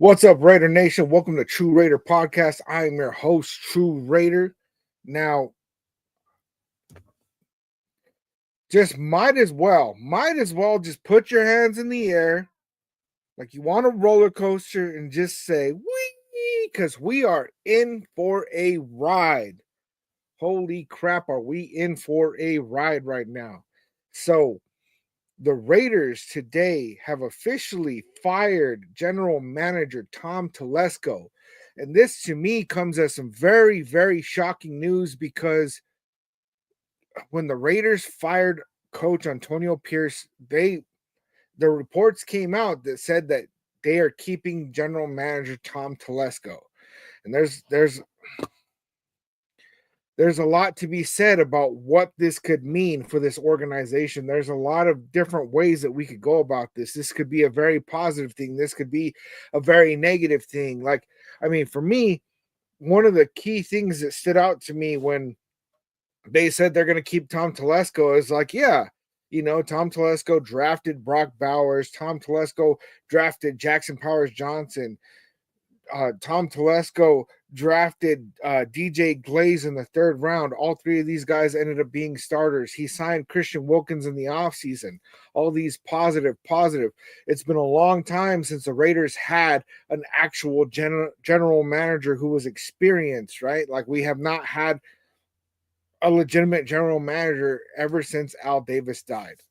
What's up, Raider Nation? Welcome to TRU Raider Podcast. I am your host, TRU Raider. Now, just might as well just put your hands in the air like you want a roller coaster and just say, wee, because we are in for a ride. Holy crap, are we in for a ride right now? So, the Raiders today have officially fired General Manager Tom Telesco. And this to me comes as some very, very shocking news because when the Raiders fired coach Antonio Pierce, the reports came out that said that they are keeping General Manager Tom Telesco. And there's a lot to be said about what this could mean for this organization. There's a lot of different ways that we could go about this. This could be a very positive thing. This could be a very negative thing. For me, one of the key things that stood out to me when they said they're going to keep Tom Telesco is Tom Telesco drafted Brock Bowers. Tom Telesco drafted Jackson Powers Johnson. Tom Telesco drafted DJ Glaze in the third round. All three of these guys ended up being starters. He signed Christian Wilkins in the offseason. All these positive. It's been a long time since the Raiders had an actual general manager who was experienced, right? Like, we have not had a legitimate general manager ever since Al Davis died.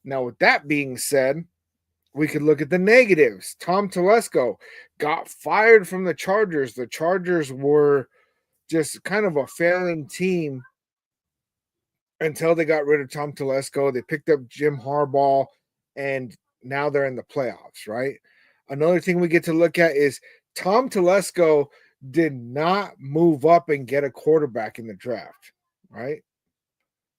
Now, with that being said, we could look at the negatives. Tom Telesco got fired from the Chargers. The Chargers were just kind of a failing team until they got rid of Tom Telesco. They picked up Jim Harbaugh, and now they're in the playoffs, right? Another thing we get to look at is Tom Telesco did not move up and get a quarterback in the draft, right?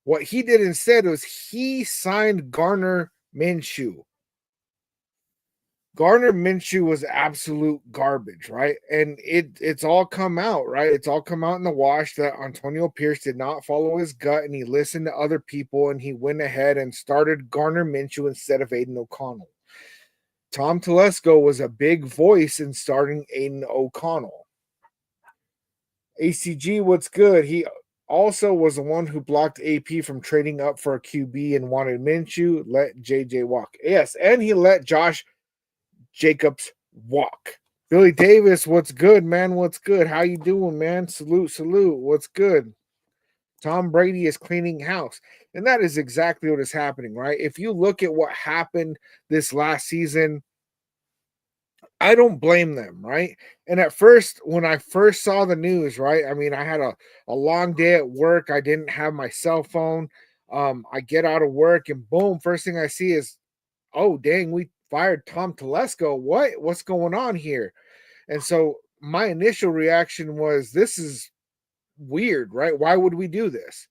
What he did instead was he signed Gardner Minshew. Gardner Minshew was absolute garbage, right? And it's all come out, right? It's all come out in the wash that Antonio Pierce did not follow his gut, and he listened to other people, and he went ahead and started Gardner Minshew instead of Aiden O'Connell. Tom Telesco was a big voice in starting Aiden O'Connell. ACG, what's good? He also was the one who blocked AP from trading up for a QB and wanted Minshew, let JJ walk. Yes, and he let Josh Jacobs walk. Billy Davis, what's good, man? What's good? How you doing, man? Salute. What's good? Tom Brady is cleaning house. And that is exactly what is happening, right? If you look at what happened this last season, I don't blame them, right? And at first, when I first saw the news, right? I had a long day at work. I didn't have my cell phone. I get out of work and boom, first thing I see is, oh, dang, we fired Tom Telesco. What's going on here? And so my initial reaction was, this is weird, right? Why would we do this?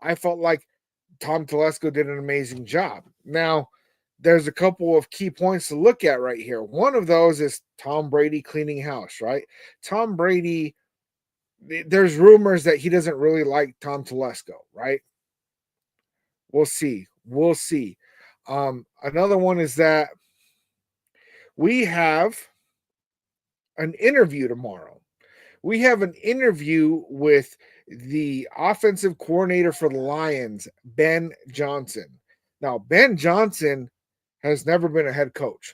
I felt like Tom Telesco did an amazing job. Now, there's a couple of key points to look at right here. One of those is Tom Brady cleaning house, right? Tom Brady, there's rumors that he doesn't really like Tom Telesco, right? We'll see. Another one is that we have an interview tomorrow. We have an interview with the offensive coordinator for the Lions, Ben Johnson. Now, Ben Johnson has never been a head coach,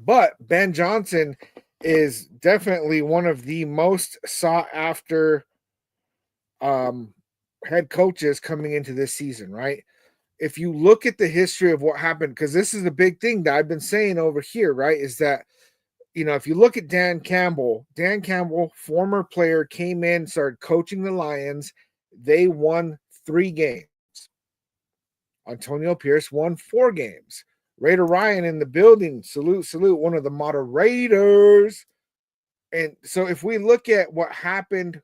but Ben Johnson is definitely one of the most sought after head coaches coming into this season, right? If you look at the history of what happened, because this is the big thing that I've been saying over here, right, is that, if you look at Dan Campbell, former player, came in, started coaching the Lions. They won 3 games. Antonio Pierce won 4 games. Raider Ryan in the building. Salute, one of the moderators. And so if we look at what happened,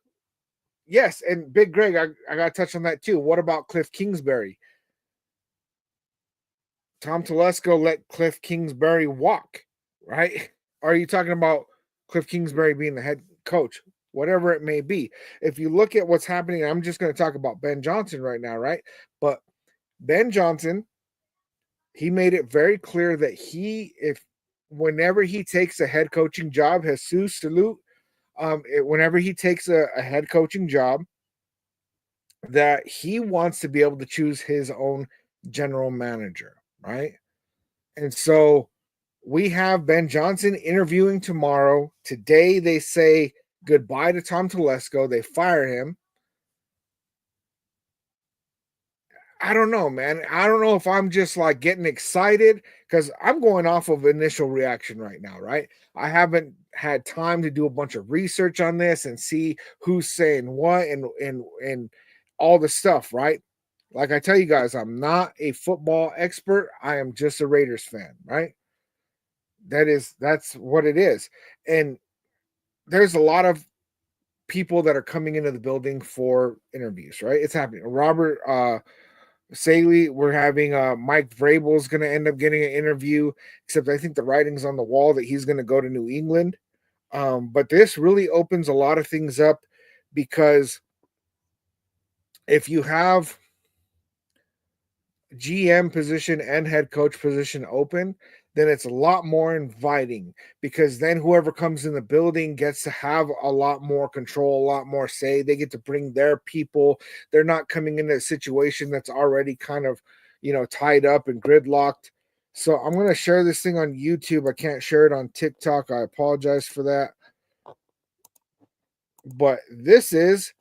yes, and Big Greg, I got to touch on that too. What about Cliff Kingsbury? Tom Telesco let Cliff Kingsbury walk, right? Are you talking about Cliff Kingsbury being the head coach? Whatever it may be. If you look at what's happening, I'm just going to talk about Ben Johnson right now, right? But Ben Johnson, he made it very clear that whenever he takes a head coaching job, Jesus salute, whenever he takes a head coaching job, that he wants to be able to choose his own general manager, right? And so we have Ben Johnson interviewing tomorrow. Today they say goodbye to Tom Telesco. They fire him. I don't know, man. I don't know if I'm just like getting excited because I'm going off of initial reaction right now, right? I haven't had time to do a bunch of research on this and see who's saying what and all the stuff, right? Like I tell you guys, I'm not a football expert. I am just a Raiders fan, right? That's what it is. And there's a lot of people that are coming into the building for interviews, right? It's happening. Robert Saley, we're having Mike Vrabel's going to end up getting an interview, except I think the writing's on the wall that he's going to go to New England. But this really opens a lot of things up because if you have GM position and head coach position open, then it's a lot more inviting because then whoever comes in the building gets to have a lot more control, a lot more say. They get to bring their people. They're not coming into a situation that's already kind of, tied up and gridlocked. So I'm going to share this thing on YouTube. I can't share it on TikTok. I apologize for that. But this is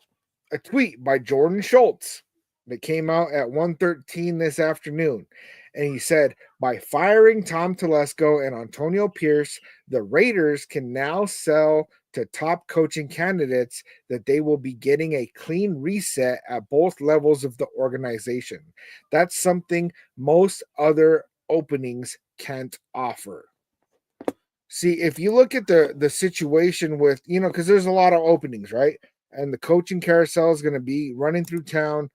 a tweet by Jordan Schultz that came out at 1:13 this afternoon. And he said, by firing Tom Telesco and Antonio Pierce, the Raiders can now sell to top coaching candidates that they will be getting a clean reset at both levels of the organization. That's something most other openings can't offer. See, if you look at the situation with, because there's a lot of openings, right? And the coaching carousel is going to be running through town.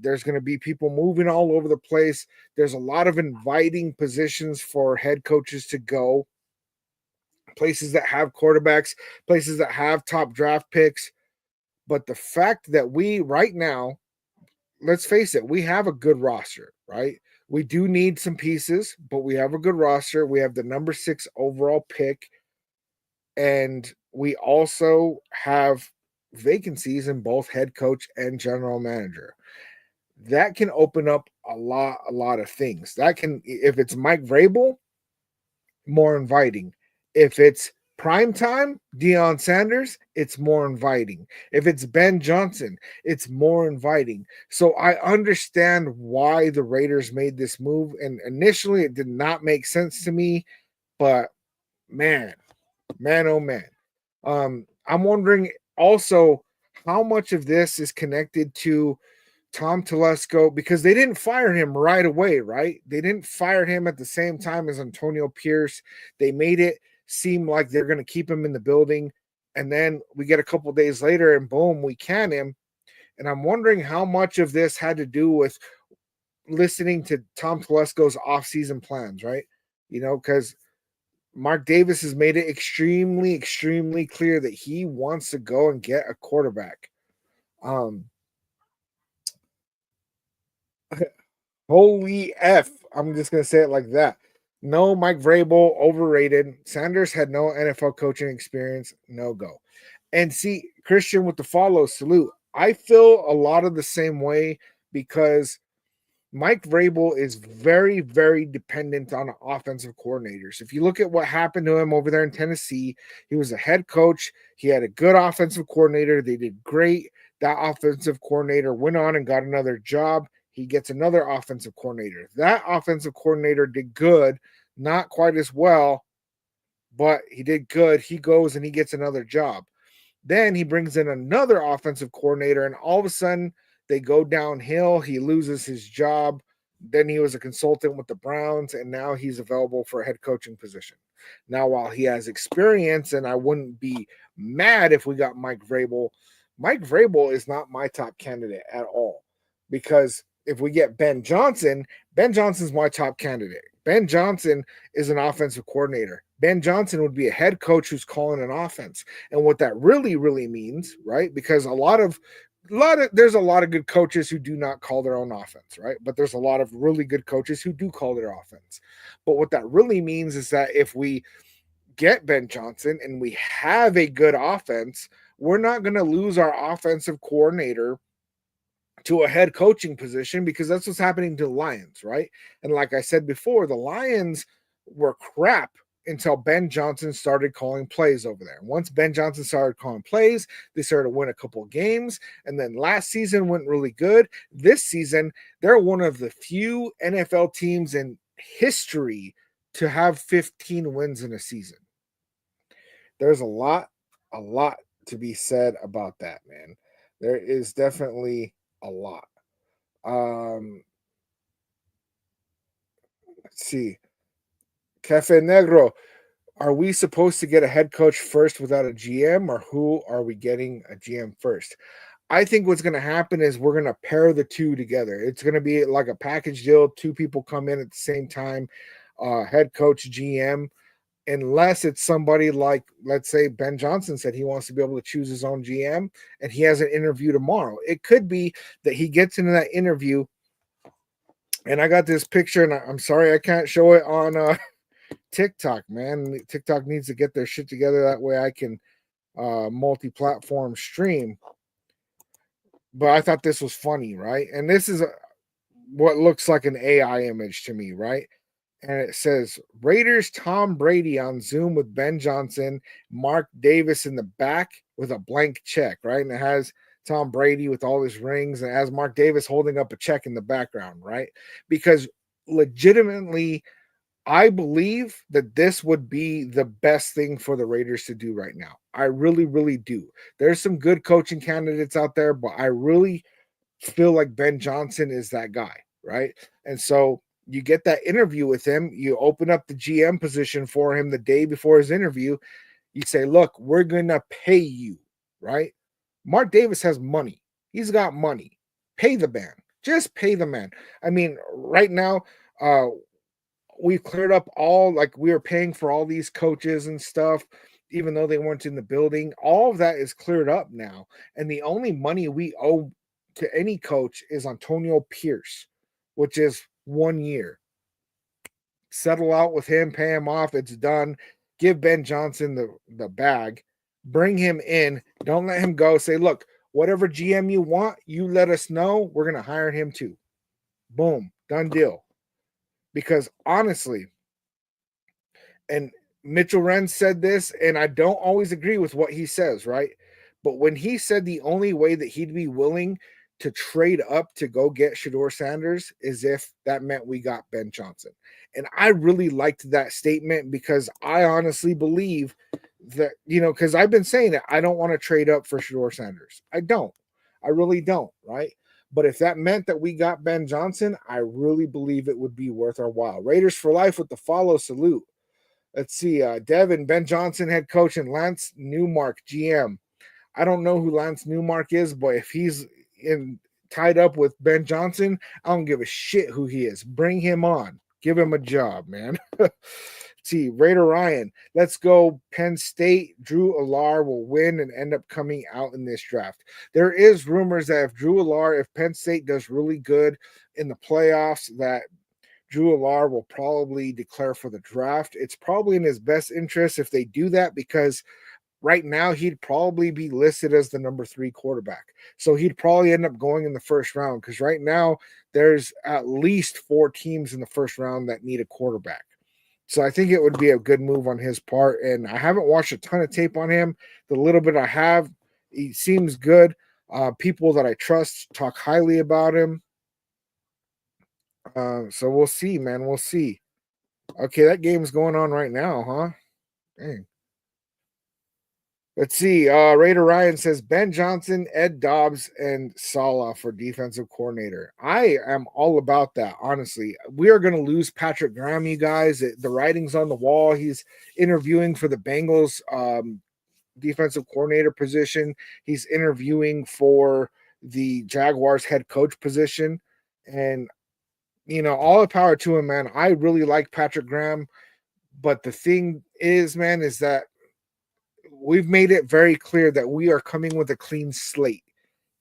There's going to be people moving all over the place. There's a lot of inviting positions for head coaches to go. Places that have quarterbacks, places that have top draft picks. But the fact that we right now, let's face it, we have a good roster, right? We do need some pieces, but we have a good roster. We have the number 6 overall pick. And we also have vacancies in both head coach and general manager. That can open up a lot of things. That can, if it's Mike Vrabel, more inviting. If it's prime time, Deion Sanders, it's more inviting. If it's Ben Johnson, it's more inviting. So I understand why the Raiders made this move. And initially it did not make sense to me, but man, oh man. I'm wondering also how much of this is connected to Tom Telesco, because they didn't fire him right away, right? They didn't fire him at the same time as Antonio Pierce. They made it seem like they're going to keep him in the building. And then we get a couple days later and boom, we can him. And I'm wondering how much of this had to do with listening to Tom Telesco's offseason plans, right? Because Mark Davis has made it extremely, extremely clear that he wants to go and get a quarterback. Holy F. I'm just going to say it like that. No, Mike Vrabel, overrated. Sanders had no NFL coaching experience. No go. And see, Christian with the follow, salute. I feel a lot of the same way because Mike Vrabel is very, very dependent on offensive coordinators. If you look at what happened to him over there in Tennessee, he was a head coach. He had a good offensive coordinator. They did great. That offensive coordinator went on and got another job. He gets another offensive coordinator. That offensive coordinator did good, not quite as well, but he did good. He goes and he gets another job. Then he brings in another offensive coordinator, and all of a sudden they go downhill. He loses his job. Then he was a consultant with the Browns, and now he's available for a head coaching position. Now, while he has experience, and I wouldn't be mad if we got Mike Vrabel is not my top candidate at all. Because if we get Ben Johnson's my top candidate. Ben Johnson is an offensive coordinator. Ben Johnson would be a head coach who's calling an offense. And what that really, really means, right? Because a lot of there's a lot of good coaches who do not call their own offense, right? But there's a lot of really good coaches who do call their offense. But what that really means is that if we get Ben Johnson and we have a good offense, we're not going to lose our offensive coordinator to a head coaching position, because that's what's happening to the Lions, right? And like I said before, the Lions were crap until Ben Johnson started calling plays over there. Once Ben Johnson started calling plays, they started to win a couple of games. And then last season went really good. This season, they're one of the few NFL teams in history to have 15 wins in a season. There's a lot to be said about that, man. There is definitely a lot. Let's see. Cafe Negro, are we supposed to get a head coach first without a GM, or who are we getting a GM first? I think what's going to happen is we're going to pair the two together. It's going to be like a package deal. Two people come in at the same time, head coach, GM, unless it's somebody like, let's say Ben Johnson said he wants to be able to choose his own GM and he has an interview tomorrow. It could be that he gets into that interview, and I got this picture, and I'm sorry I can't show it on TikTok, man. TikTok needs to get their shit together. That way I can multi-platform stream. But I thought this was funny, right? And this is what looks like an AI image to me, right? And it says Raiders Tom Brady on Zoom with Ben Johnson, Mark Davis in the back with a blank check, right? And it has Tom Brady with all his rings, and it has Mark Davis holding up a check in the background, right? Because legitimately, I believe that this would be the best thing for the Raiders to do right now. I really, really do. There's some good coaching candidates out there, but I really feel like Ben Johnson is that guy, right? And so you get that interview with him, you open up the GM position for him the day before his interview. You say, look, we're going to pay you, right? Mark Davis has money. He's got money. Pay the man. Just pay the man. I mean, right now, we've cleared up all, like, we were paying for all these coaches and stuff, even though they weren't in the building. All of that is cleared up now. And the only money we owe to any coach is Antonio Pierce, which is 1 year. Settle out with him, pay him off. It's done. Give Ben Johnson the bag. Bring him in. Don't let him go. Say, look, whatever GM you want, you let us know. We're going to hire him too. Boom. Done deal. Because honestly, and Mitchell Renz said this, and I don't always agree with what he says, right? But when he said the only way that he'd be willing to trade up to go get Shedeur Sanders is if that meant we got Ben Johnson. And I really liked that statement, because I honestly believe that, because I've been saying that I don't want to trade up for Shedeur Sanders. I don't. I really don't, right? But if that meant that we got Ben Johnson, I really believe it would be worth our while. Raiders for life with the follow salute. Let's see. Devin, Ben Johnson, head coach, and Lance Newmark, GM. I don't know who Lance Newmark is, but if he's tied up with Ben Johnson, I don't give a shit who he is. Bring him on. Give him a job, man. Let's see. Raider Ryan. Let's go Penn State. Drew Alar will win and end up coming out in this draft. There is rumors that if Penn State does really good in the playoffs, that Drew Alar will probably declare for the draft. It's probably in his best interest if they do that, because right now he'd probably be listed as the number 3 quarterback. So he'd probably end up going in the first round, because right now there's at least 4 teams in the first round that need a quarterback. So I think it would be a good move on his part. And I haven't watched a ton of tape on him. The little bit I have, he seems good. People that I trust talk highly about him. So we'll see, man. We'll see. Okay, that game's going on right now, huh? Dang. Let's see. Raider Ryan says Ben Johnson, Ed Dobbs, and Saleh for defensive coordinator. I am all about that, honestly. We are going to lose Patrick Graham, you guys. The writing's on the wall. He's interviewing for the Bengals defensive coordinator position. He's interviewing for the Jaguars head coach position. And, all the power to him, man. I really like Patrick Graham. But the thing is, man, is that we've made it very clear that we are coming with a clean slate.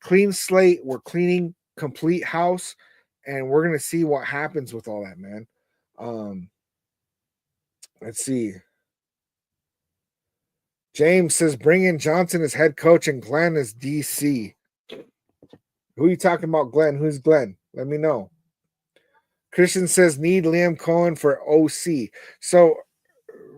clean slate. We're cleaning complete house, and we're gonna see what happens with all that, man. Let's see. James says bring in Johnson as head coach and Glenn as DC. Who are you talking about, Glenn? Who's Glenn? Let me know. Christian says need Liam Cohen for OC. So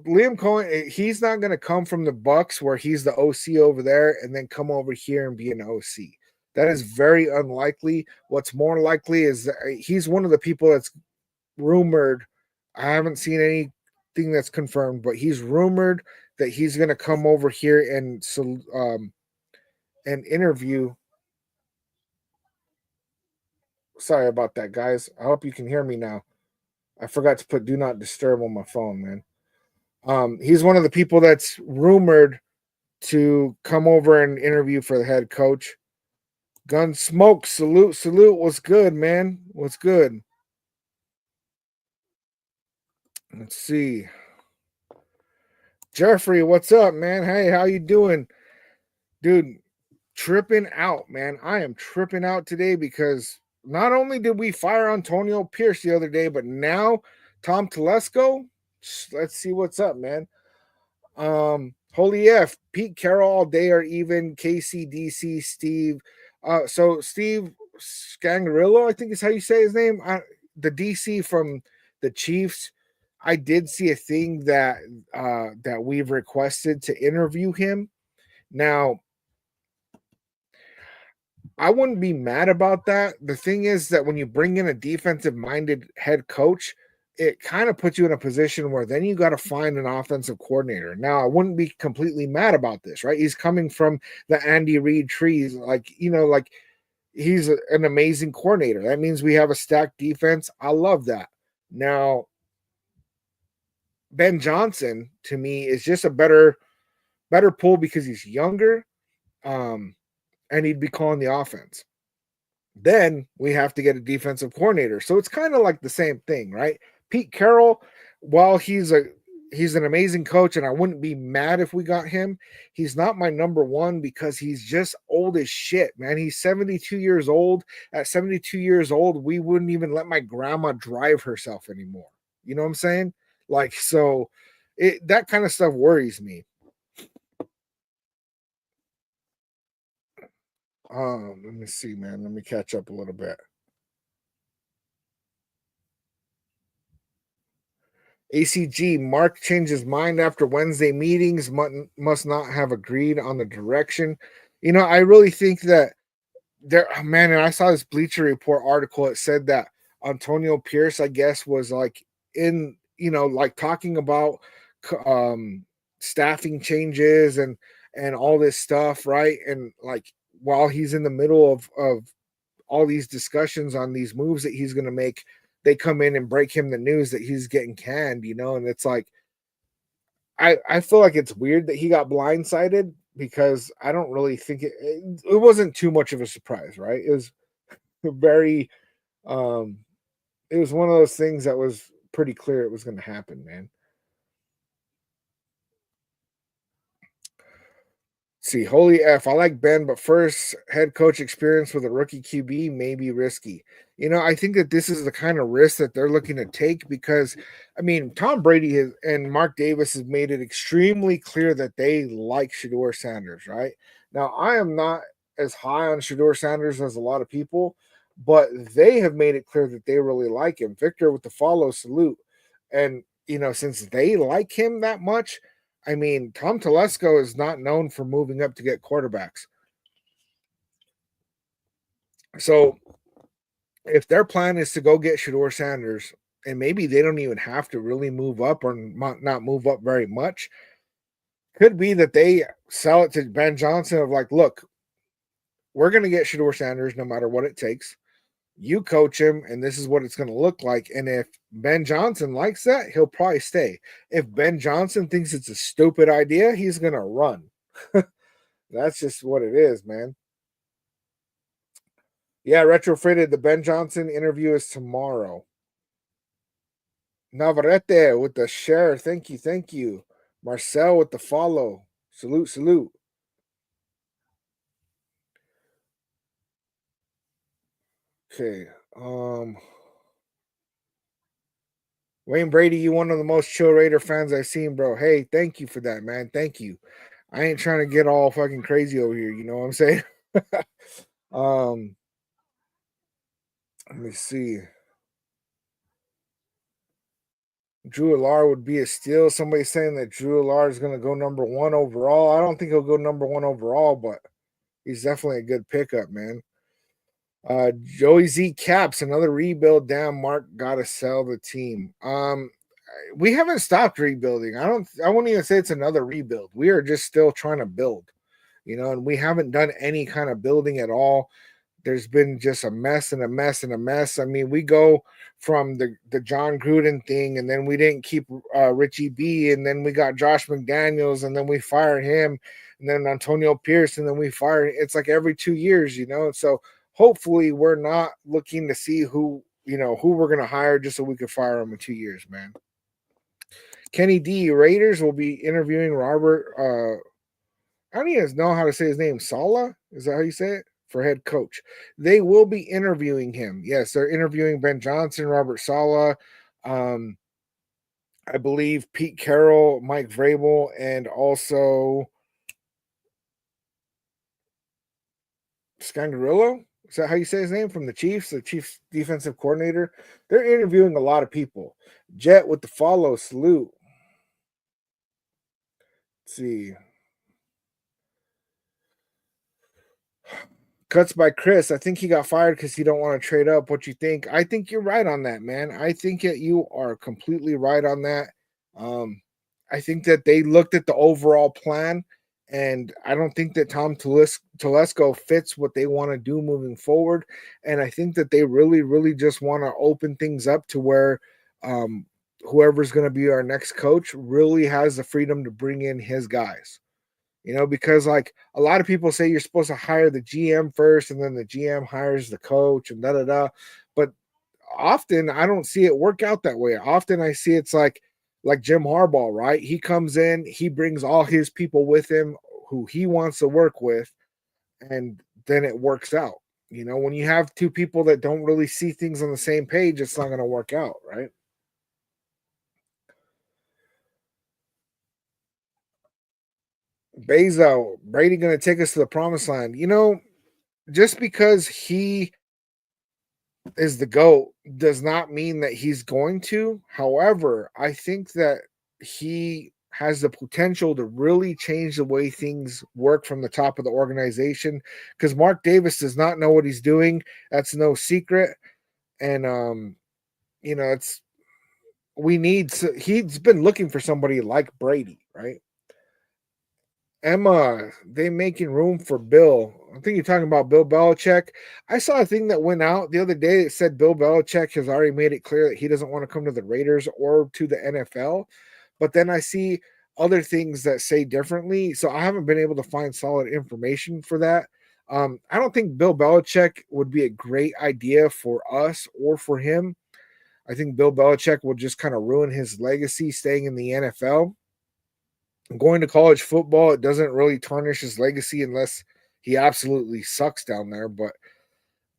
Liam Cohen, he's not going to come from the Bucks where he's the OC over there and then come over here and be an OC. That is very unlikely. What's more likely is that he's one of the people that's rumored. I haven't seen anything that's confirmed, but he's rumored that he's going to come over here and interview. Sorry about that, guys. I hope you can hear me now. I forgot to put do not disturb on my phone, man. He's one of the people that's rumored to come over and interview for the head coach. Gun Smoke, salute. What's good, man? What's good? Let's see. Jeffrey, what's up, man? Hey, how you doing? Dude, tripping out, man. I am tripping out today because not only did we fire Antonio Pierce the other day, but now Tom Telesco. Let's see what's up, man. Holy F, Pete Carroll all day or even KCDC Steve. So Steve Scangarillo, I think is how you say his name. The DC from the Chiefs. I did see a thing that we've requested to interview him. Now, I wouldn't be mad about that. The thing is that when you bring in a defensive minded head coach, it kind of puts you in a position where then you got to find an offensive coordinator. Now, I wouldn't be completely mad about this, right? He's coming from the Andy Reid trees, like he's an amazing coordinator. That means we have a stacked defense. I love that. Now, Ben Johnson to me is just a better pull because he's younger, and he'd be calling the offense. Then we have to get a defensive coordinator. So it's kind of like the same thing, right? Pete Carroll, while he's an amazing coach, and I wouldn't be mad if we got him, he's not my number one because he's just old as shit, man. He's 72 years old. At 72 years old, we wouldn't even let my grandma drive herself anymore. You know what I'm saying? Like, so that kind of stuff worries me. Let me see, man. Let me catch up a little bit. ACG, Mark changed his mind after Wednesday meetings, must not have agreed on the direction. I really think that man, and I saw this Bleacher Report article. It said that Antonio Pierce, I guess, was like like talking about staffing changes and all this stuff, right? And like while he's in the middle of all these discussions on these moves that he's going to make, they come in and break him the news that he's getting canned, and it's like I feel like it's weird that he got blindsided because I don't really think it wasn't too much of a surprise, right? It was very it was one of those things that was pretty clear it was going to happen, man. See, holy F, I like Ben, but first head coach experience with a rookie QB may be risky. I think that this is the kind of risk that they're looking to take because, I mean, Tom Brady and Mark Davis has made it extremely clear that they like Shedeur Sanders, right? Now, I am not as high on Shedeur Sanders as a lot of people, but they have made it clear that they really like him. Victor with the follow, salute. And, since they like him that much, I mean, Tom Telesco is not known for moving up to get quarterbacks. So if their plan is to go get Shedeur Sanders, and maybe they don't even have to really move up or not move up very much, could be that they sell it to Ben Johnson of like, look, we're going to get Shedeur Sanders no matter what it takes. You coach him, and this is what it's going to look like. And if Ben Johnson likes that, he'll probably stay. If Ben Johnson thinks it's a stupid idea, he's going to run. That's just what it is, man. Yeah, retrofitted. The Ben Johnson interview is tomorrow. Navarrete with the share. Thank you. Marcel with the follow. Salute. Okay. Wayne Brady, you one of the most chill Raider fans I've seen, bro. Hey, thank you for that, man. Thank you. I ain't trying to get all fucking crazy over here. You know what I'm saying? um, let me see. Drew Alar would be a steal. Somebody saying that Drew Alar is going to go number one overall. I don't think he'll go number one overall, but he's definitely a good pickup, man. Joey Z Caps, another rebuild. Damn, Mark gotta sell the team. We haven't stopped rebuilding. I won't even say it's another rebuild. We are just still trying to build, and we haven't done any kind of building at all. There's been just a mess and a mess and a mess. I mean, we go from the John Gruden thing, and then we didn't keep Richie B, and then we got Josh McDaniels, and then we fired him, and then Antonio Pierce, and then we fired. It's like every 2 years, So hopefully, we're not looking to see who we're gonna hire just so we could fire him in 2 years, man. Kenny D. Raiders will be interviewing Robert. I don't even know how to say his name. Sala? Is that how you say it? For head coach. They will be interviewing him. Yes, they're interviewing Ben Johnson, Robert Sala, um, I believe Pete Carroll, Mike Vrabel, and also Scangarillo. Is that how you say his name? From the Chiefs defensive coordinator. They're interviewing a lot of people. Jet with the follow. Salute. Let's see. Cuts by Chris. I think he got fired because he don't want to trade up. What you think? I think you're right on that, man. I think that you are completely right on that. Um, I think that they looked at the overall plan, and I don't think that Tom Telesco fits what they want to do moving forward. And I think that they really, really just want to open things up to where whoever's going to be our next coach really has the freedom to bring in his guys. Because like a lot of people say you're supposed to hire the GM first and then the GM hires the coach and da da da. But often I don't see it work out that way. Often I see it's like Jim Harbaugh, right? He comes in, he brings all his people with him who he wants to work with, and then it works out. When you have two people that don't really see things on the same page, it's not going to work out, right? Bezo, Brady going to take us to the promised land. Just because he is the GOAT does not mean that he's going to. However, I think that he has the potential to really change the way things work from the top of the organization because Mark Davis does not know what he's doing. That's no secret. And, it's he's been looking for somebody like Brady, right? Emma, they making room for Bill. I think you're talking about Bill Belichick. I saw a thing that went out the other day that said Bill Belichick has already made it clear that he doesn't want to come to the Raiders or to the NFL. But then I see other things that say differently. So I haven't been able to find solid information for that. I don't think Bill Belichick would be a great idea for us or for him. I think Bill Belichick will just kind of ruin his legacy staying in the NFL. Going to college football, it doesn't really tarnish his legacy unless he absolutely sucks down there. But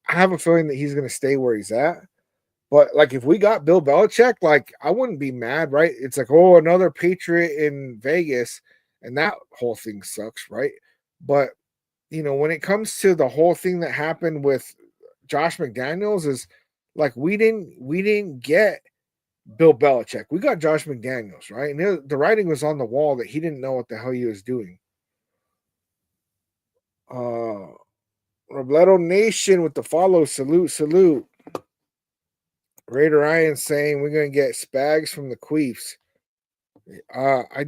I have a feeling that he's going to stay where he's at. But like, if we got Bill Belichick, like, I wouldn't be mad, right? It's like, oh, another Patriot in Vegas, and that whole thing sucks, right? But when it comes to the whole thing that happened with Josh McDaniels, is like we didn't get Bill Belichick. We got Josh McDaniels, right? And the writing was on the wall that he didn't know what the hell he was doing. Robledo Nation with the follow. Salute, salute. Raider Ryan saying we're gonna get Spags from the Queefs. I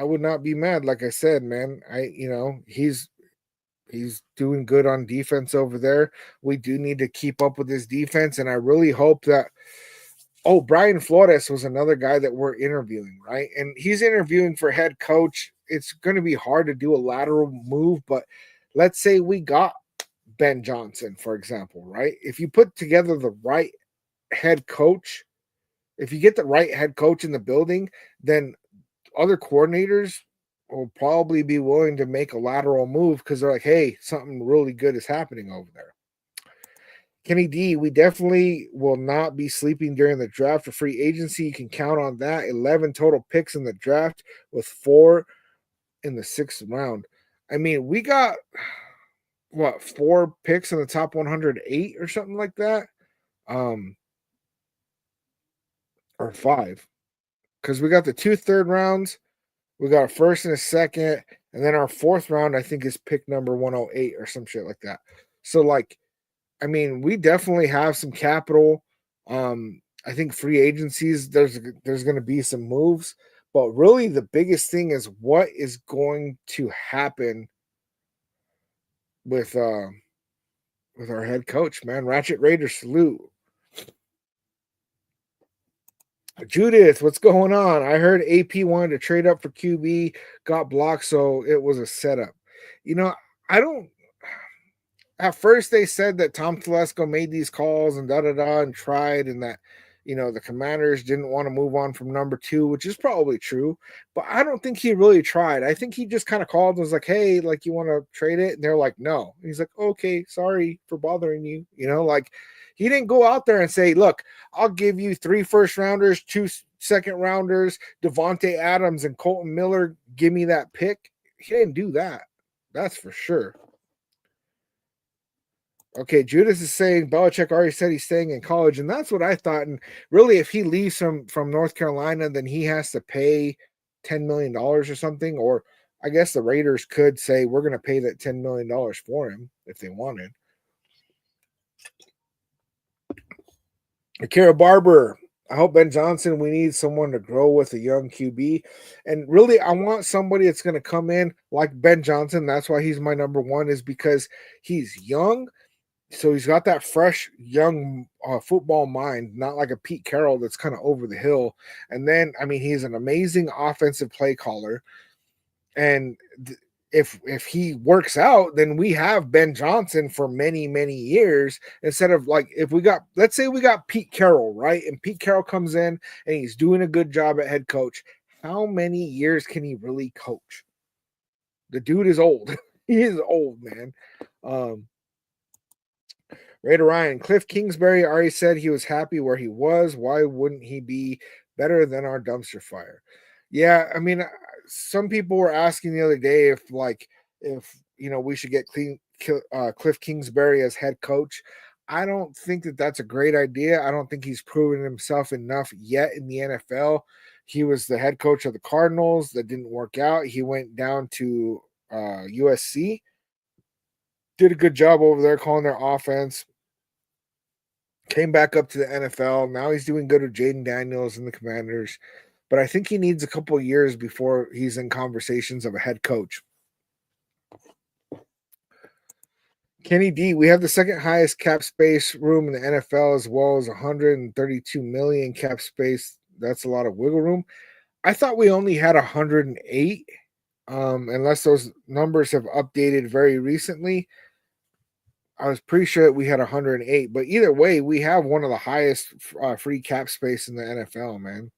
would not be mad. Like I said, man. He's doing good on defense over there. We do need to keep up with his defense, and I really hope that. Oh, Brian Flores was another guy that we're interviewing, right? And he's interviewing for head coach. It's going to be hard to do a lateral move, but let's say we got Ben Johnson, for example, right? If you put together the right head coach, if you get the right head coach in the building, then other coordinators will probably be willing to make a lateral move because they're like, hey, something really good is happening over there. Kenny D, we definitely will not be sleeping during the draft or free agency. You can count on that. 11 total picks in the draft with 4 in the 6th round. I mean, we got what, 4 picks in the top 108 or something like that? Um, or 5. Because we got the 2 third rounds, we got a first and a second, and then our 4th round, I think, is pick number 108 or some shit like that. So, like, I mean, we definitely have some capital. I think free agencies, there's going to be some moves, but really the biggest thing is what is going to happen with our head coach, man. Ratchet Raider salute. Judith, what's going on? I heard AP wanted to trade up for QB, got blocked, so it was a setup. You know, I don't. At first, they said that Tom Telesco made these calls and da da da and tried, and that the Commanders didn't want to move on from number 2, which is probably true. But I don't think he really tried. I think he just kind of called and was like, "Hey, like, you want to trade it?" And they're like, "No." And he's like, "Okay, sorry for bothering you." Like, he didn't go out there and say, "Look, I'll give you 3 first rounders, 2 second rounders, Devontae Adams and Colton Miller. Give me that pick." He didn't do that. That's for sure. Okay, Judas is saying Belichick already said he's staying in college, and that's what I thought. And really, if he leaves from North Carolina, then he has to pay $10 million or something. Or I guess the Raiders could say we're going to pay that $10 million for him if they wanted. Akira Barber, I hope Ben Johnson. We need someone to grow with a young QB, and really, I want somebody that's going to come in like Ben Johnson. That's why he's my number 1, is because he's young. So he's got that fresh, young football mind, not like a Pete Carroll that's kind of over the hill. And then, I mean, he's an amazing offensive play caller. And if he works out, then we have Ben Johnson for many, many years instead of, like, if we got, let's say we got Pete Carroll, right? And Pete Carroll comes in and he's doing a good job at head coach. How many years can he really coach? The dude is old. He is old, man. Raider Ryan, Cliff Kingsbury already said he was happy where he was. Why wouldn't he be better than our dumpster fire? Yeah, I mean, some people were asking the other day if we should get Cliff Kingsbury as head coach. I don't think that that's a great idea. I don't think he's proven himself enough yet in the NFL. He was the head coach of the Cardinals. That didn't work out. He went down to USC, did a good job over there calling their offense. Came back up to the NFL. Now he's doing good with Jaden Daniels and the Commanders. But I think he needs a couple of years before he's in conversations of a head coach. Kenny D, we have the second highest cap space room in the NFL, as well as 132 million cap space. That's a lot of wiggle room. I thought we only had 108, unless those numbers have updated very recently. I was pretty sure that we had 108, but either way, we have one of the highest free cap space in the NFL, man.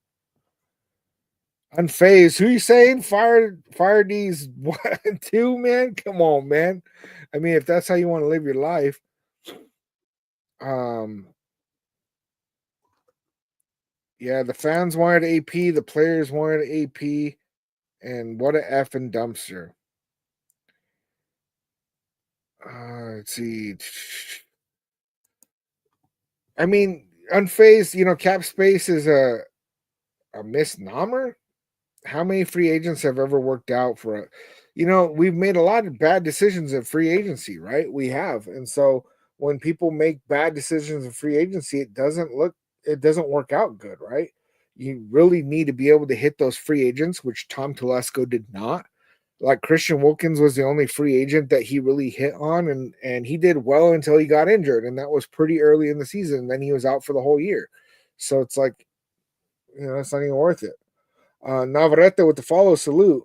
Unfazed, who you saying? Fire these what, 2, man? Come on, man. I mean, if that's how you want to live your life. Yeah, the fans wanted AP, the players wanted AP, and what a effing dumpster. Let's see. I mean, unfazed, cap space is a misnomer. How many free agents have ever worked out for we've made a lot of bad decisions in free agency, right? We have. And so when people make bad decisions in free agency, it doesn't work out good, right? You really need to be able to hit those free agents, which Tom Telesco did not. Like, Christian Wilkins was the only free agent that he really hit on, and he did well until he got injured, and that was pretty early in the season. And then he was out for the whole year. So it's like, it's not even worth it. Navarrete with the follow salute.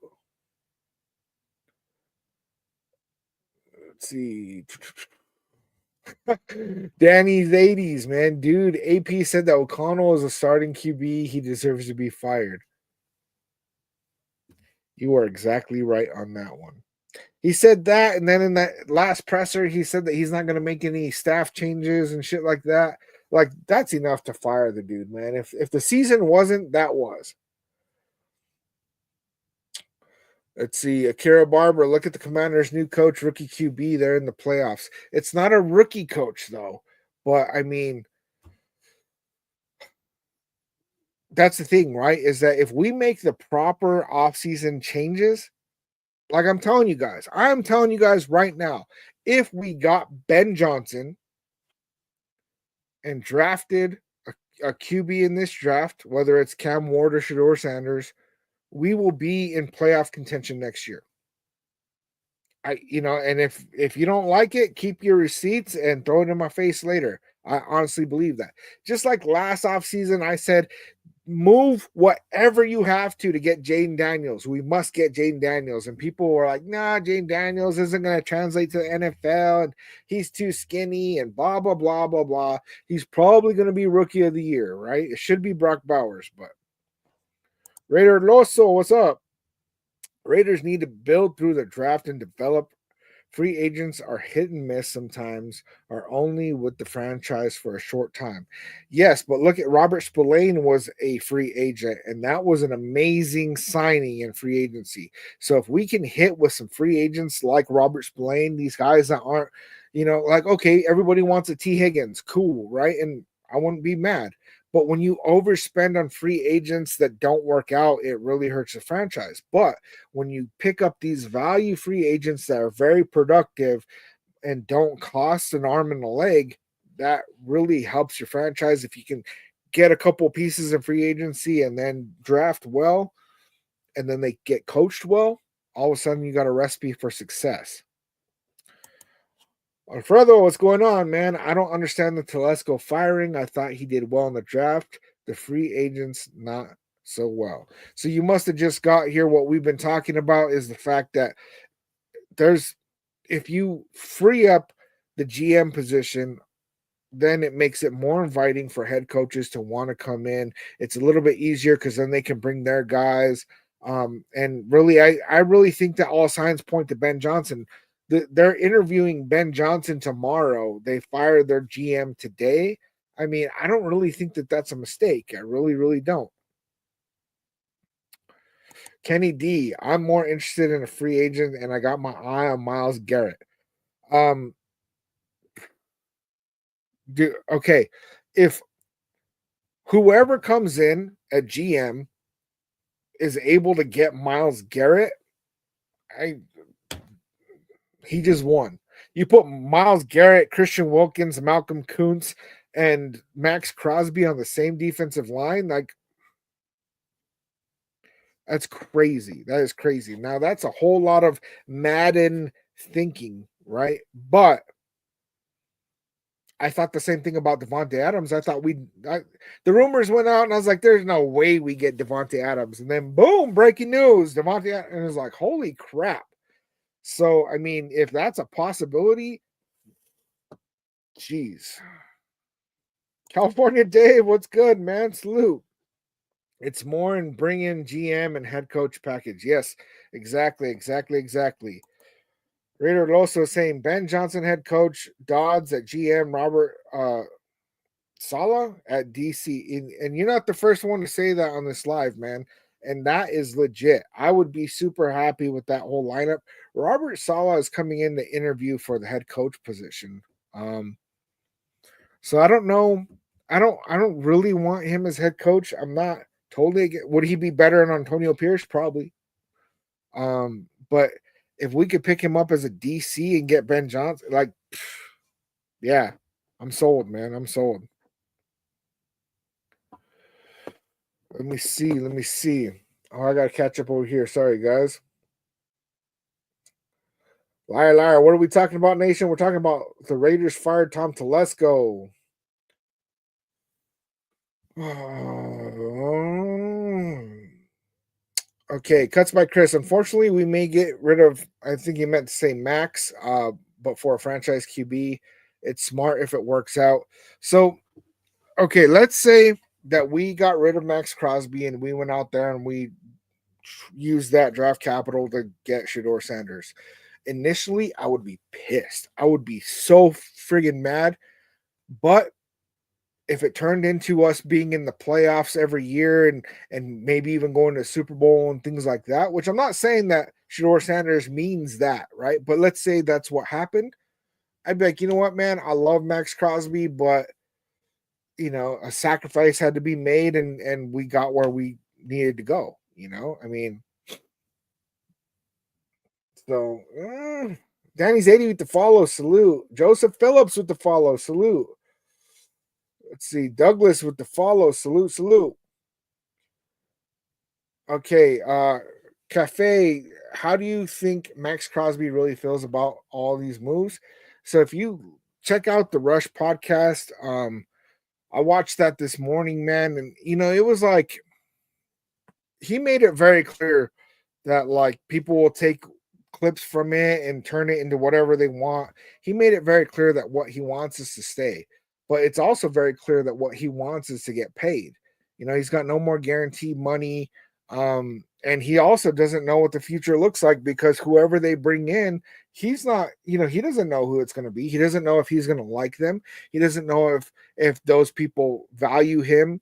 Let's see. Danny's 80s, man. Dude, AP said that O'Connell is a starting QB. He deserves to be fired. You are exactly right on that one. He said that, and then in that last presser, he said that he's not going to make any staff changes and shit like that. Like, that's enough to fire the dude, man. If the season wasn't, that was. Let's see, Akira Barber. Look at the Commanders' new coach, rookie QB. They're in the playoffs. It's not a rookie coach though, but I mean, that's the thing, right? Is that if we make the proper offseason changes, like I'm telling you guys right now, if we got Ben Johnson and drafted a QB in this draft, whether it's Cam Ward or Shador Sanders, we will be in playoff contention next year. And if you don't like it, keep your receipts and throw it in my face later. I honestly believe that. Just like last offseason, I said, move whatever you have to get Jaden Daniels. We must get Jaden Daniels. And people were like, nah, Jaden Daniels isn't going to translate to the NFL, and he's too skinny, and blah, blah, blah, blah, blah. He's probably going to be rookie of the year, right? It should be Brock Bowers, but Raider Loso, what's up? Raiders need to build through the draft and develop. Free agents are hit and miss sometimes, are only with the franchise for a short time. Yes, but look at Robert Spillane was a free agent, and that was an amazing signing in free agency. So if we can hit with some free agents like Robert Spillane, these guys that aren't, like, okay, everybody wants a T. Higgins, cool, right? And I wouldn't be mad. But when you overspend on free agents that don't work out, it really hurts the franchise. But when you pick up these value free agents that are very productive and don't cost an arm and a leg, that really helps your franchise. If you can get a couple pieces in free agency and then draft well, and then they get coached well, all of a sudden you got a recipe for success. Alfredo, what's going on, man? I don't understand the Telesco firing. I thought he did well in the draft. The free agents, not so well. So you must have just got here. What we've been talking about is the fact that if you free up the GM position, then it makes it more inviting for head coaches to want to come in. It's a little bit easier because then they can bring their guys. And really, I really think that all signs point to Ben Johnson. They're interviewing Ben Johnson tomorrow. They fired their GM today. I mean, I don't really think that that's a mistake. I really, really don't. Kenny D, I'm more interested in a free agent, and I got my eye on Myles Garrett. Okay, if whoever comes in at GM is able to get Myles Garrett, he just won. You put Myles Garrett, Christian Wilkins, Malcolm Kuntz, and Max Crosby on the same defensive line, like, that's crazy. That is crazy. Now, that's a whole lot of Madden thinking, right? But I thought the same thing about Devontae Adams. I thought the rumors went out, and I was like, there's no way we get Devontae Adams. And then, boom, breaking news. Devontae Adams, and it was like, holy crap. So, I mean, if that's a possibility, geez. California Dave, what's good, man? Salute. It's more in bringing GM and head coach package. Yes, exactly. Raider also saying Ben Johnson head coach, Dodds at GM, Robert Saleh at DC. And you're not the first one to say that on this live, man. And that is legit. I would be super happy with that whole lineup. Robert Saleh is coming in to interview for the head coach position. So I don't know. I don't really want him as head coach. I'm not totally. Would he be better than Antonio Pierce? Probably. But if we could pick him up as a DC and get Ben Johnson, like, yeah, I'm sold, man. I'm sold. Let me see. Oh, I gotta catch up over here. Sorry, guys. Liar. What are we talking about, Nation? We're talking about the Raiders fired Tom Telesco. Okay, cuts by Chris. Unfortunately, we may get rid of, I think he meant to say Max, but for a franchise QB, it's smart if it works out. So, okay, let's say that we got rid of Max Crosby and we went out there and we used that draft capital to get Shador Sanders. initially I would be pissed. I would be so friggin' mad. But if it turned into us being in the playoffs every year and maybe even going to the Super Bowl and things like that, which I'm not saying that Shador Sanders means that, right? But let's say that's what happened. I'd be like, you know what, man, I love Max Crosby, but a sacrifice had to be made and we got where we needed to go, I mean, so Danny's 80 with the follow, salute. Joseph Phillips with the follow, salute. Let's see, Douglas with the follow, salute, salute. Okay, Cafe, how do you think Max Crosby really feels about all these moves? So if you check out the Rush podcast, I watched that this morning, man, and it was like he made it very clear that like people will take clips from it and turn it into whatever they want. He made it very clear that what he wants is to stay, but it's also very clear that what he wants is to get paid. He's got no more guaranteed money. And he also doesn't know what the future looks like because whoever they bring in, he's not, he doesn't know who it's going to be. He doesn't know if he's going to like them. He doesn't know if those people value him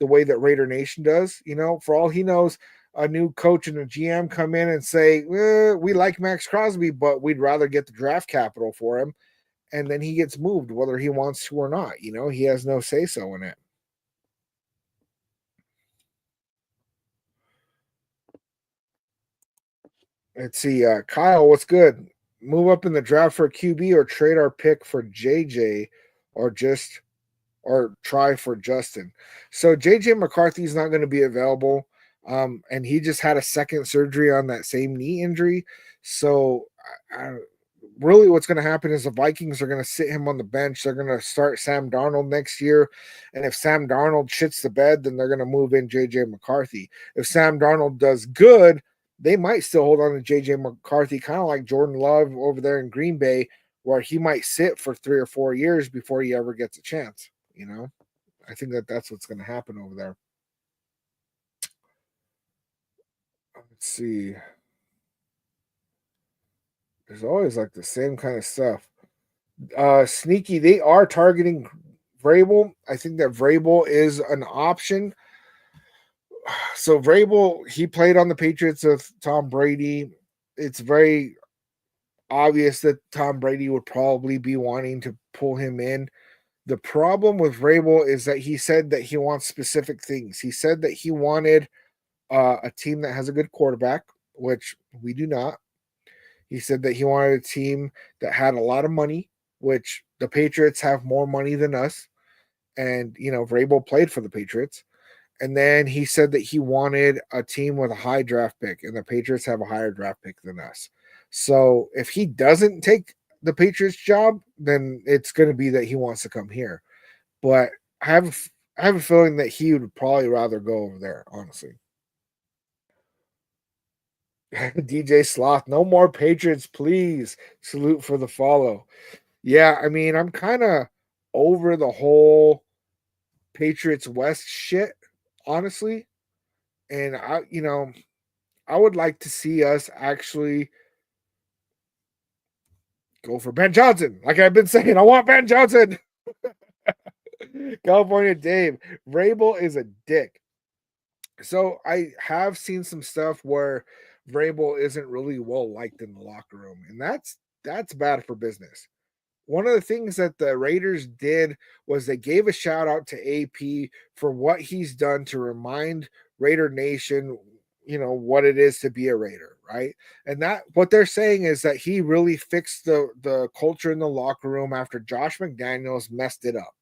the way that Raider Nation does. For all he knows, a new coach and a GM come in and say, we like Max Crosby, but we'd rather get the draft capital for him. And then he gets moved, whether he wants to or not. He has no say so in it. Let's see, Kyle, what's good? Move up in the draft for a QB or trade our pick for JJ or just or try for Justin. So JJ McCarthy's not going to be available. And he just had a second surgery on that same knee injury. So really what's going to happen is the Vikings are going to sit him on the bench. They're going to start Sam Darnold next year. And if Sam Darnold shits the bed, then they're going to move in JJ McCarthy. If Sam Darnold does good, they might still hold on to JJ McCarthy, kind of like Jordan Love over there in Green Bay, where he might sit for 3 or 4 years before he ever gets a chance. I think that's what's going to happen over there. Let's see. There's always like the same kind of stuff. Sneaky, they are targeting Vrabel. I think that Vrabel is an option. So Vrabel, he played on the Patriots with Tom Brady. It's very obvious that Tom Brady would probably be wanting to pull him in. The problem with Vrabel is that he said that he wants specific things. He said that he wanted a team that has a good quarterback, which we do not. He said that he wanted a team that had a lot of money, which the Patriots have more money than us. And, Vrabel played for the Patriots. And then he said that he wanted a team with a high draft pick, and the Patriots have a higher draft pick than us. So if he doesn't take the Patriots job, then it's going to be that he wants to come here. But I have a feeling that he would probably rather go over there, honestly. DJ Sloth, no more Patriots, please. Salute for the follow. Yeah, I mean, I'm kind of over the whole Patriots West shit, honestly. And I would like to see us actually go for Ben Johnson. Like I've been saying, I want Ben Johnson. California Dave, Vrabel is a dick. So I have seen some stuff where Vrabel isn't really well liked in the locker room, and that's bad for business. One of the things that the Raiders did was they gave a shout out to AP for what he's done to remind Raider Nation, what it is to be a Raider, right? And that what they're saying is that he really fixed the culture in the locker room after Josh McDaniels messed it up.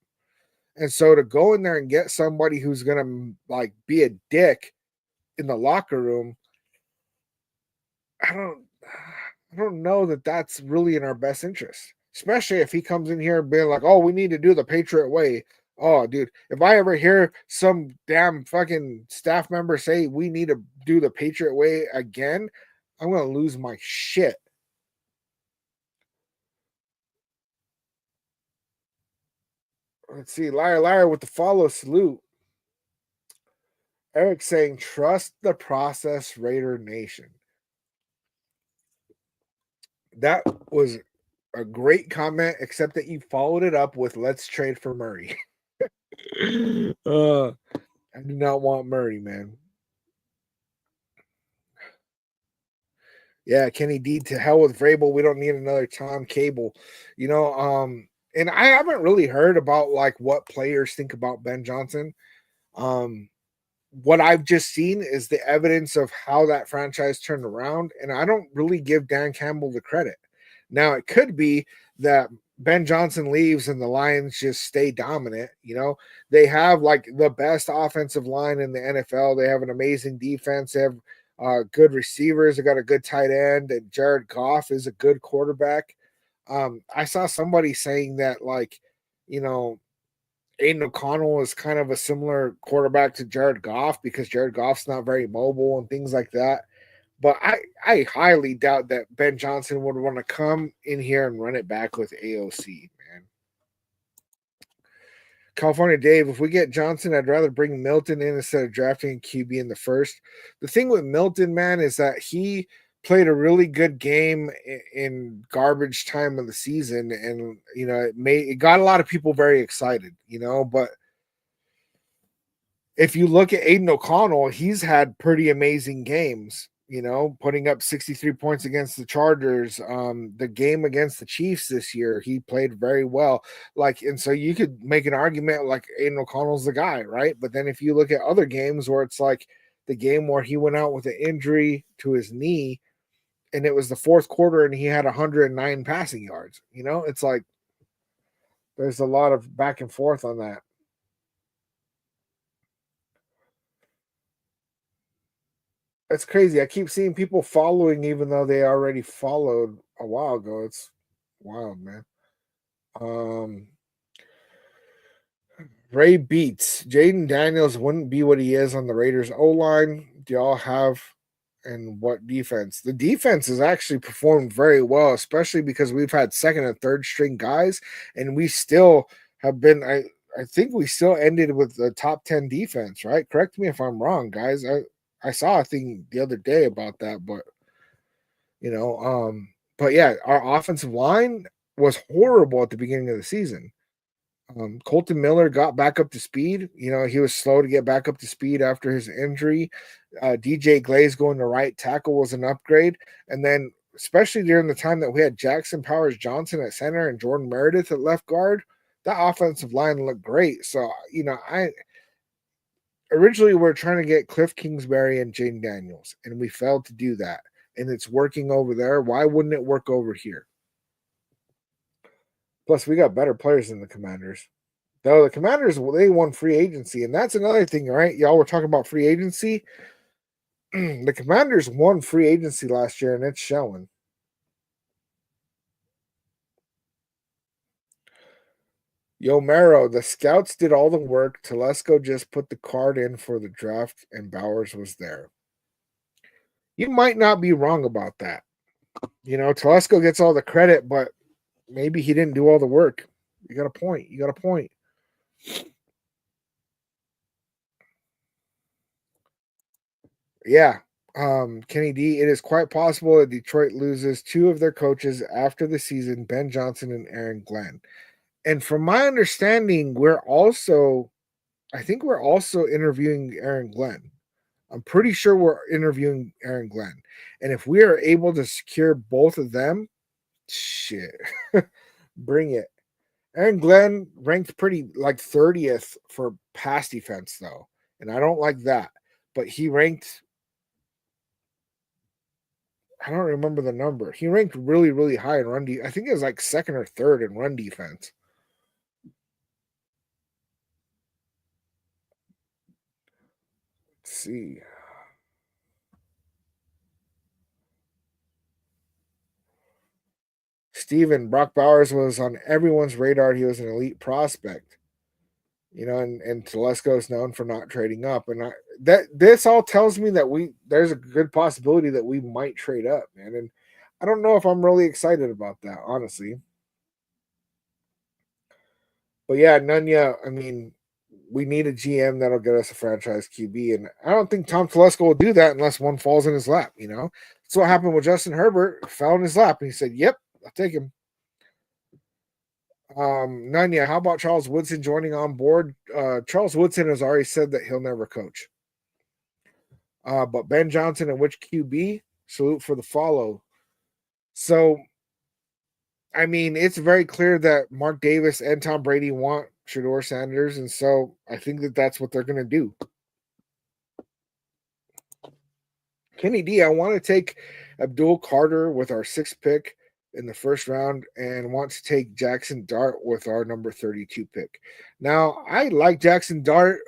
And so to go in there and get somebody who's gonna like be a dick in the locker room, I don't I don't know that that's really in our best interest, especially if he comes in here being like, "Oh, we need to do the Patriot way." Oh, dude, if I ever hear some damn fucking staff member say we need to do the Patriot way again, I'm gonna lose my shit. Let's see, liar with the follow salute. Eric saying, "Trust the process, Raider Nation." That was a great comment, except that you followed it up with "Let's trade for Murray." uh, I do not want Murray, man. Yeah, Kenny D, to hell with Vrabel. We don't need another Tom Cable. You know, and I haven't really heard about like what players think about Ben Johnson. Um, what I've just seen is the evidence of how that franchise turned around, and I don't really give Dan Campbell the credit. Now, it could be that Ben Johnson leaves and the Lions just stay dominant. You know, they have like the best offensive line in the NFL. They have an amazing defense. They have good receivers. They got a good tight end, and Jared Goff is a good quarterback. I saw somebody saying that, like, you know, Aiden O'Connell is kind of a similar quarterback to Jared Goff because Jared Goff's not very mobile and things like that. But I highly doubt that Ben Johnson would want to come in here and run it back with AOC, man. California Dave, if we get Johnson, I'd rather bring Milton in instead of drafting QB in the first. The thing with Milton, man, is that he played a really good game in garbage time of the season, and you know it got a lot of people very excited, you know. But if you look at Aiden O'Connell, he's had pretty amazing games, you know, putting up 63 points against the Chargers. The game against the Chiefs this year, he played very well. Like, and so you could make an argument like Aiden O'Connell's the guy, right? But then if you look at other games where it's like the game where he went out with an injury to his knee and it was the fourth quarter and he had 109 passing yards, you know, it's like there's a lot of back and forth on that. It's crazy. I keep seeing people following even though they already followed a while ago. It's wild, man. Um Ray Beats. Jaden Daniels wouldn't be what he is on the Raiders O line. Do y'all have and what defense? The defense has actually performed very well, especially because we've had second and third string guys, and we still have been I think we still ended with the top 10 defense, right? Correct me if I'm wrong, guys. I saw a thing the other day about that, but you know, but yeah, our offensive line was horrible at the beginning of the season. Colton Miller got back up to speed. You know, he was slow to get back up to speed after his injury. DJ Glaze going to right tackle was an upgrade. And then, especially during the time that we had Jackson Powers Johnson at center and Jordan Meredith at left guard, that offensive line looked great. So, you know, I originally we're trying to get Cliff Kingsbury and Jane Daniels, and we failed to do that. And it's working over there. Why wouldn't it work over here? Plus, we got better players than the Commanders. Though the Commanders, they won free agency, and that's another thing, right? Y'all were talking about free agency. The Commanders won free agency last year, and it's showing. Yo, Mero, the scouts did all the work. Telesco just put the card in for the draft, and Bowers was there. You might not be wrong about that. You know, Telesco gets all the credit, but maybe he didn't do all the work. You got a point. You got a point. Yeah. Kenny D, it is quite possible that Detroit loses two of their coaches after the season, Ben Johnson and Aaron Glenn. And from my understanding, I think we're also interviewing Aaron Glenn. I'm pretty sure we're interviewing Aaron Glenn. And if we are able to secure both of them, shit, bring it. Aaron Glenn ranked pretty like 30th for pass defense, though. And I don't like that. But he ranked, I don't remember the number. He ranked really, really high in I think it was like second or third in run defense. Let's see. Steven, Brock Bowers was on everyone's radar. He was an elite prospect, you know, and Telesco is known for not trading up. And that this all tells me that there's a good possibility that we might trade up, man. And I don't know if I'm really excited about that, honestly. But yeah, Nunya, I mean, we need a GM that'll get us a franchise QB. And I don't think Tom Telesco will do that unless one falls in his lap, you know? That's what happened with Justin Herbert, fell in his lap, and he said, yep, I'll take him. Nanya, how about Charles Woodson joining on board? Charles Woodson has already said that he'll never coach. But Ben Johnson and which QB? Salute for the follow. So, I mean, it's very clear that Mark Davis and Tom Brady want Shedeur Sanders, and so I think that that's what they're going to do. Kenny D, I want to take Abdul Carter with our 6th pick in the first round and want to take Jackson Dart with our number 32 pick. Now, I like Jackson Dart.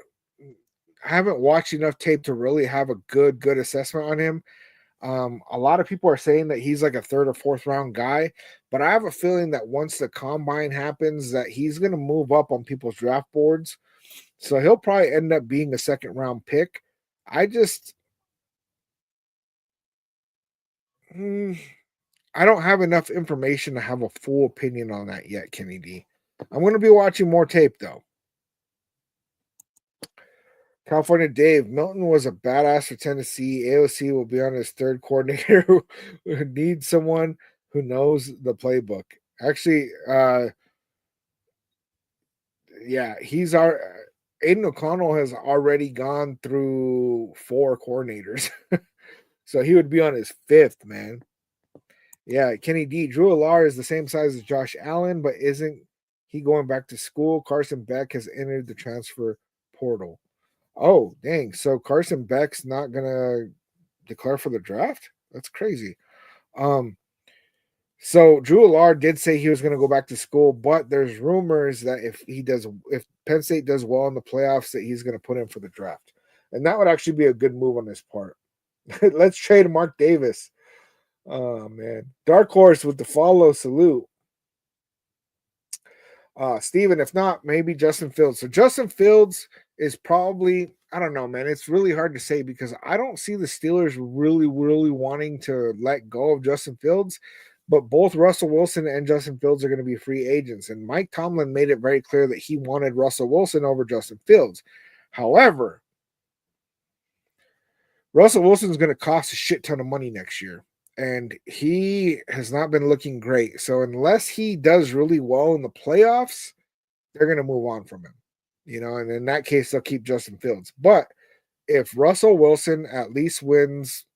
I haven't watched enough tape to really have a good assessment on him. A lot of people are saying that he's like a 3rd or 4th round guy, but I have a feeling that once the combine happens, that he's going to move up on people's draft boards. So he'll probably end up being a 2nd round pick. I don't have enough information to have a full opinion on that yet, Kenny D. I'm going to be watching more tape, though. California Dave, Milton was a badass for Tennessee. AOC will be on his 3rd coordinator who needs someone who knows the playbook. Actually, yeah, Aiden O'Connell has already gone through 4 coordinators. So he would be on his 5th, man. Yeah, Kenny D. Drew Alar is the same size as Josh Allen, but isn't he going back to school? Carson Beck has entered the transfer portal. Oh, dang. So Carson Beck's not going to declare for the draft? That's crazy. So Drew Alar did say he was going to go back to school, but there's rumors that if Penn State does well in the playoffs, that he's going to put in for the draft. And that would actually be a good move on his part. Let's trade Mark Davis. Oh, man. Dark Horse with the follow salute. Steven, if not, maybe Justin Fields. So Justin Fields is probably, I don't know, man. It's really hard to say because I don't see the Steelers really wanting to let go of Justin Fields. But both Russell Wilson and Justin Fields are going to be free agents. And Mike Tomlin made it very clear that he wanted Russell Wilson over Justin Fields. However, Russell Wilson is going to cost a shit ton of money next year. And he has not been looking great. So unless he does really well in the playoffs, they're going to move on from him. You know, and in that case, they'll keep Justin Fields. But if Russell Wilson at least wins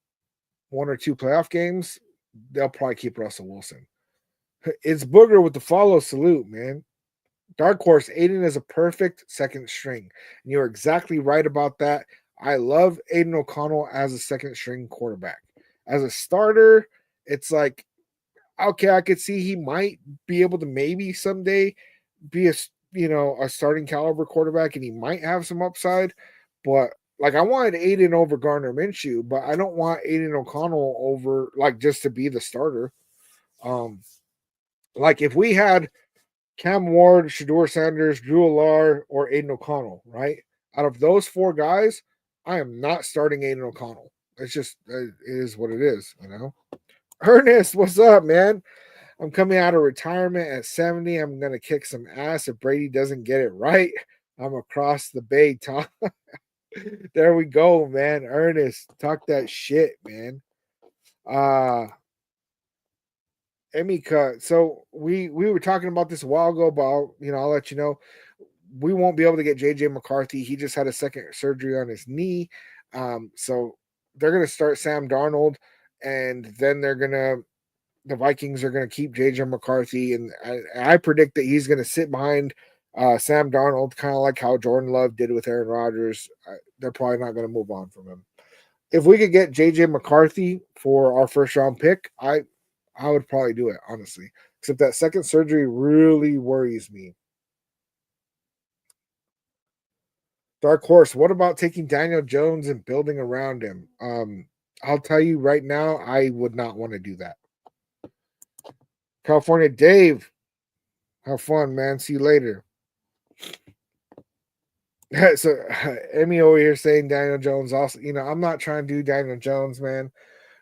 1 or 2 playoff games, they'll probably keep Russell Wilson. It's Booger with the follow salute, man. Dark Horse, Aiden is a perfect 2nd string. And you're exactly right about that. I love Aiden O'Connell as a 2nd string quarterback. As a starter, it's like, okay, I could see he might be able to maybe someday be a starting caliber quarterback, and he might have some upside. But like, I wanted Aiden over Gardner Minshew, but I don't want Aiden O'Connell over just to be the starter. Like if we had Cam Ward, Shedeur Sanders, Drew Alar, or Aiden O'Connell, right? Out of those 4 guys, I am not starting Aiden O'Connell. It's just, it is what it is, you know? Ernest, what's up, man? I'm coming out of retirement at 70. I'm going to kick some ass if Brady doesn't get it right. I'm across the bay, Tom. There we go, man. Ernest, talk that shit, man. Emika, so we were talking about this a while ago, but I'll let you know. We won't be able to get JJ McCarthy. He just had a 2nd surgery on his knee. So they're going to start Sam Darnold, and then the Vikings are going to keep JJ McCarthy. And I predict that he's going to sit behind Sam Darnold, kind of like how Jordan Love did with Aaron Rodgers. They're probably not going to move on from him. If we could get JJ McCarthy for our 1st round pick, I would probably do it, honestly. Except that 2nd surgery really worries me. Dark Horse, what about taking Daniel Jones and building around him? I'll tell you right now, I would not want to do that. California Dave, have fun, man. See you later. So Emmy over here saying Daniel Jones also, I'm not trying to do Daniel Jones, man.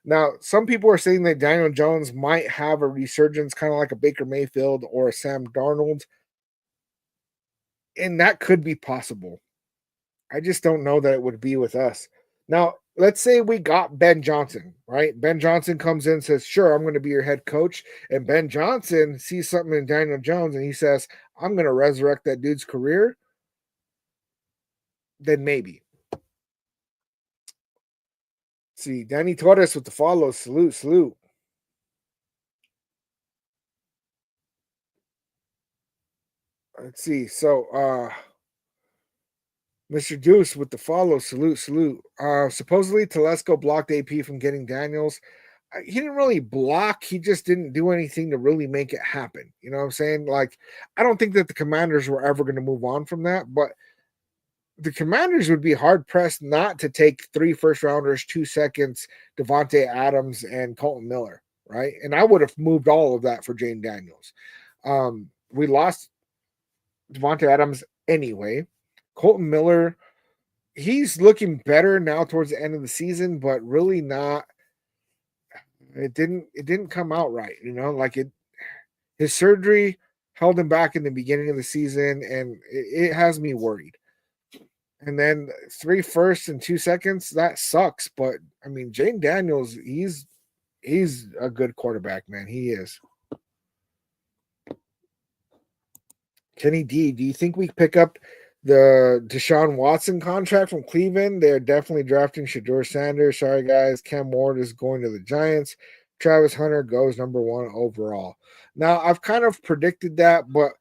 Now, some people are saying that Daniel Jones might have a resurgence, kind of like a Baker Mayfield or a Sam Darnold. And that could be possible. I just don't know that it would be with us. Now, let's say we got Ben Johnson, right? Ben Johnson comes in and says, "Sure, I'm going to be your head coach." And Ben Johnson sees something in Daniel Jones and he says, "I'm going to resurrect that dude's career." Then maybe. See, Danny Torres with the follow. Salute, salute. Let's see. So, Mr. Deuce with the follow. Salute, salute. Supposedly, Telesco blocked AP from getting Daniels. He didn't really block. He just didn't do anything to really make it happen. You know what I'm saying? Like, I don't think that the Commanders were ever going to move on from that, but the Commanders would be hard pressed not to take 3 first rounders, 2 seconds, Devontae Adams, and Colton Miller, right? And I would have moved all of that for Jane Daniels. We lost Devontae Adams anyway. Colton Miller, he's looking better now towards the end of the season, but really not. It didn't come out right, like his surgery held him back in the beginning of the season, and it has me worried. And then 3 firsts and 2 seconds, that sucks. But I mean, Jane Daniels, he's a good quarterback, man. He is. Kenny D, do you think we pick up the Deshaun Watson contract from Cleveland? They're definitely drafting Shedeur Sanders. Sorry, guys. Cam Ward is going to the Giants. Travis Hunter goes number 1 overall. Now, I've kind of predicted that, but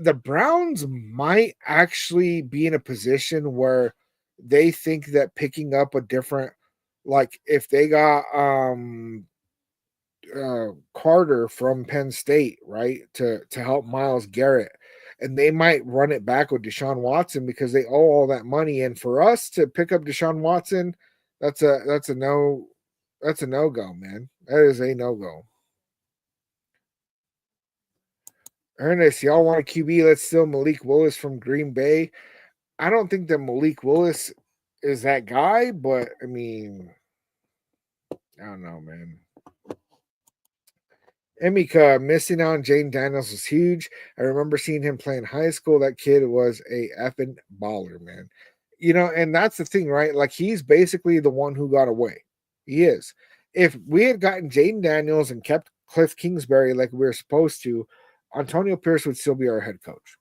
the Browns might actually be in a position where they think that picking up a different, like if they got Carter from Penn State, right, to help Myles Garrett, and they might run it back with Deshaun Watson because they owe all that money. And for us to pick up Deshaun Watson, that's a no go, man. That is a no go. Ernest, y'all want a QB? Let's steal Malik Willis from Green Bay. I don't think that Malik Willis is that guy, but I mean, I don't know, man. Emika, missing out on Jane Daniels was huge. I remember seeing him play in high school. That kid was a effing baller, man. And that's the thing, right? Like, he's basically the one who got away. He is. If we had gotten Jaden Daniels and kept Cliff Kingsbury like we were supposed to, Antonio Pierce would still be our head coach.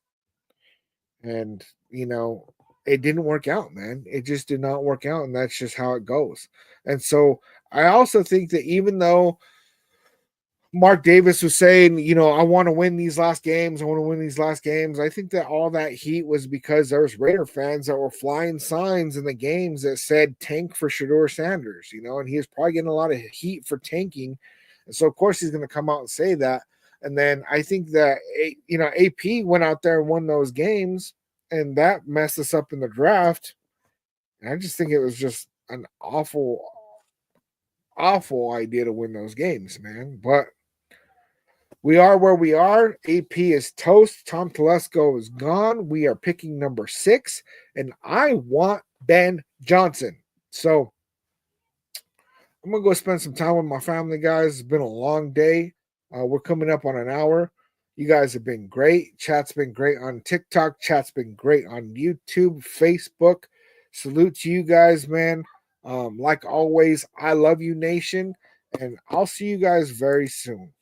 And, it didn't work out, man. It just did not work out. And that's just how it goes. And so I also think that even though Mark Davis was saying, I want to win these last games. I want to win these last games. I think that all that heat was because there was Raider fans that were flying signs in the games that said tank for Shedeur Sanders, and he was probably getting a lot of heat for tanking. And so, of course, he's going to come out and say that. And then I think that, AP went out there and won those games, and that messed us up in the draft. And I just think it was just an awful, awful idea to win those games, man. But we are where we are. AP is toast. Tom Telesco is gone. We are picking number 6, and I want Ben Johnson. So I'm going to go spend some time with my family, guys. It's been a long day. We're coming up on an hour. You guys have been great. Chat's been great on TikTok. Chat's been great on YouTube, Facebook. Salute to you guys, man. Like always, I love you, nation, and I'll see you guys very soon.